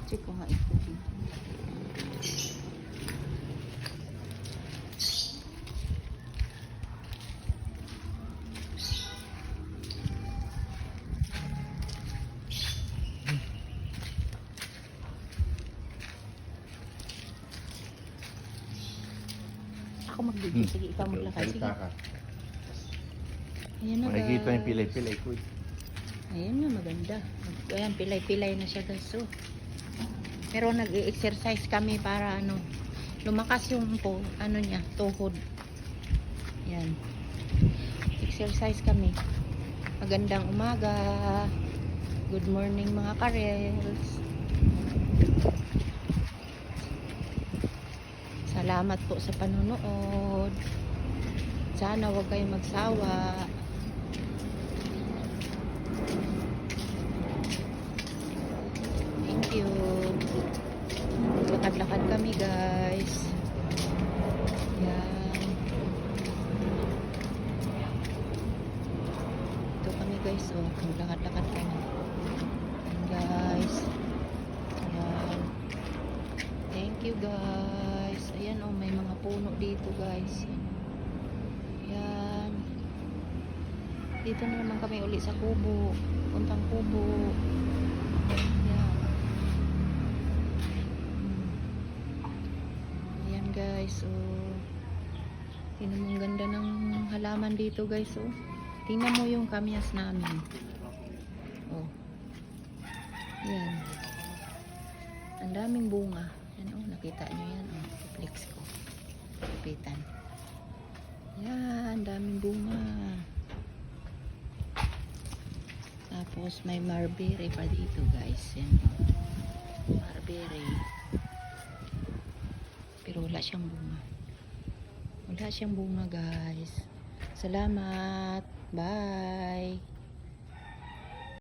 Check ko nga ito dito. Ako mag-video. Sige, ikaw maglakad. Sige. Ayan na, Makikita yung guys. pilay-pilay ko. Ayan na, maganda. Ayan, pilay-pilay na siya, guys. So, pero nag-exercise kami para ano, lumakas yung niya, tuhod. Ayan. Exercise kami. Magandang umaga. Good morning mga karels. Salamat po sa panonood. Sana huwag kayong magsawa. Thank you. Lakad-lakad kami, guys. Yan. Ito kami, guys. Oh, lakad-lakad kami. Yan, guys. Yan. Thank you, guys. Ayan, oh, may mga puno dito, guys. Yan. Dito na naman kami uli sa kubo. Puntang kubo. Yan. Ayan, guys. Oh. Tingnan mo ang ganda ng halaman dito, guys. Oh. Tingnan mo yung kamyas namin. Oh. Yan. Ang daming bunga. Yan, oh. Nakita nyo yan. Oh. Flex ko. Kapitan. Yan. Daming bunga. Tapos may marberry pa dito, guys. Yan, oh. Marberry. Pero wala siyang bunga. Wala siyang bunga, guys. Salamat. Bye.